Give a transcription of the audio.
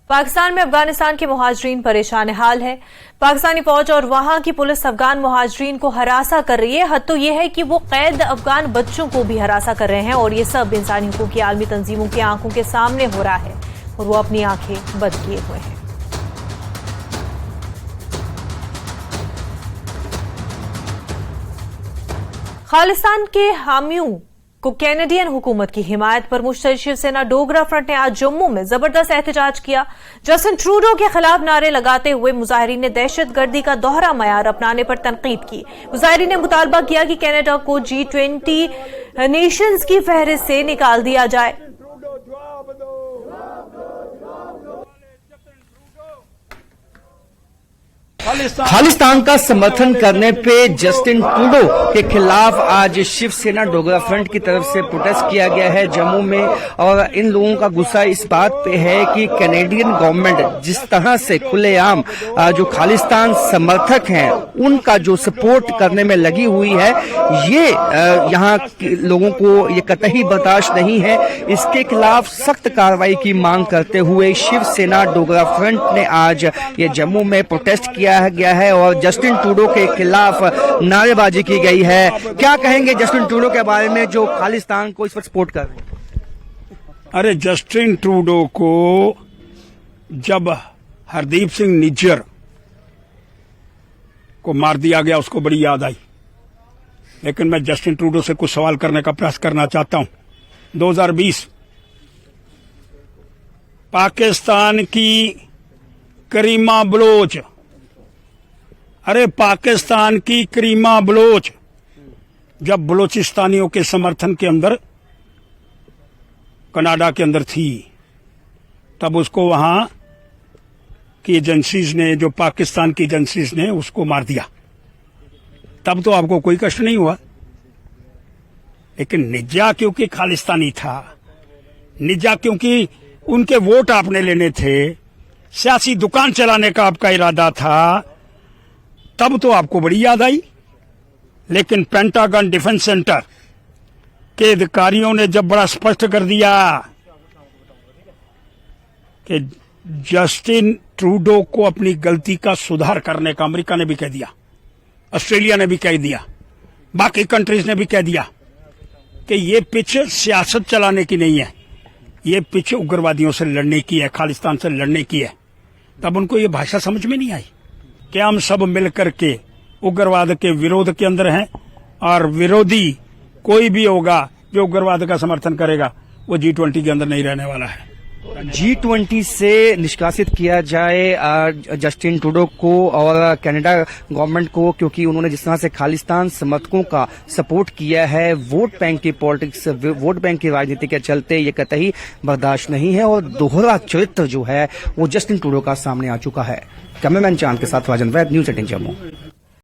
पाकिस्तान में अफगानिस्तान के मुहाजिरीन परेशान हाल है। पाकिस्तानी फौज और वहां की पुलिस अफगान मुहाजिरीन को हरासा कर रही है। हद तो यह है कि वो कैद अफगान बच्चों को भी हरासा कर रहे हैं और ये सब इंसानी हकूक की आलमी तंजीमों की आंखों के सामने हो रहा है और वो अपनी आंखें बंद किए हुए हैं। खालिस्तान के हामियों को कैनेडियन हुकूमत की हिमायत पर मुश्तैद शिवसेना डोगरा फ्रंट ने आज जम्मू में जबरदस्त एहतजाज किया। जस्टिन ट्रूडो के खिलाफ नारे लगाते हुए मुजाहिरीन ने दहशतगर्दी का दोहरा मयार अपनाने पर तनकीद की। मुजाहिरीन ने मुतालबा किया कि कनाडा को G20 नेशंस की फहरिस्त से निकाल दिया जाए। खालिस्तान का समर्थन करने पे जस्टिन ट्रूडो के खिलाफ आज शिवसेना डोगरा फ्रंट की तरफ से प्रोटेस्ट किया गया है जम्मू में। और इन लोगों का गुस्सा इस बात पे है कि कैनेडियन गवर्नमेंट जिस तरह से खुलेआम जो खालिस्तान समर्थक हैं उनका जो सपोर्ट करने में लगी हुई है, ये यहाँ के लोगों को ये कतई बर्दाश्त नहीं है। इसके खिलाफ सख्त कार्रवाई की मांग करते हुए शिवसेना डोगरा फ्रंट ने आज ये जम्मू में प्रोटेस्ट किया गया है और जस्टिन ट्रूडो के खिलाफ नारेबाजी की गई है। क्या कहेंगे जस्टिन ट्रूडो के बारे में जो खालिस्तान को इस वक्त सपोर्ट कर रहे हैं? अरे जस्टिन ट्रूडो को जब हरदीप सिंह निज्जर को मार दिया गया उसको बड़ी याद आई, लेकिन मैं जस्टिन ट्रूडो से कुछ सवाल करने का प्रयास करना चाहता हूं। 2020 पाकिस्तान की करीमा बलोच, अरे पाकिस्तान की करीमा बलोच जब बलोचिस्तानियों के समर्थन के अंदर कनाडा के अंदर थी, तब उसको वहां की एजेंसीज ने, जो पाकिस्तान की एजेंसीज ने उसको मार दिया। तब तो आपको कोई कष्ट नहीं हुआ, लेकिन निज्जा क्योंकि खालिस्तानी था, निज्जा क्योंकि उनके वोट आपने लेने थे, सियासी दुकान चलाने का आपका इरादा था, तब तो आपको बड़ी याद आई। लेकिन पेंटागन डिफेंस सेंटर के अधिकारियों ने जब बड़ा स्पष्ट कर दिया कि जस्टिन ट्रूडो को अपनी गलती का सुधार करने का, अमेरिका ने भी कह दिया, ऑस्ट्रेलिया ने भी कह दिया, बाकी कंट्रीज ने भी कह दिया कि ये पिच सियासत चलाने की नहीं है, ये पिच उग्रवादियों से लड़ने की है, खालिस्तान से लड़ने की है, तब उनको ये भाषा समझ में नहीं आई कि हम सब मिलकर के उग्रवाद के विरोध के अंदर हैं और विरोधी कोई भी होगा जो उग्रवाद का समर्थन करेगा वो G20 के अंदर नहीं रहने वाला है। G20 से निष्कासित किया जाए जस्टिन ट्रूडो को और कनाडा गवर्नमेंट को, क्योंकि उन्होंने जिस तरह से खालिस्तान समर्थकों का सपोर्ट किया है, वोट बैंक की पॉलिटिक्स, वोट बैंक की राजनीति के चलते ये कतई बर्दाश्त नहीं है और दोहरा चरित्र जो है वो जस्टिन ट्रूडो का सामने आ चुका है। कैमरामैन चांद के साथ राजन वैद, न्यूज़ 18 जम्मू।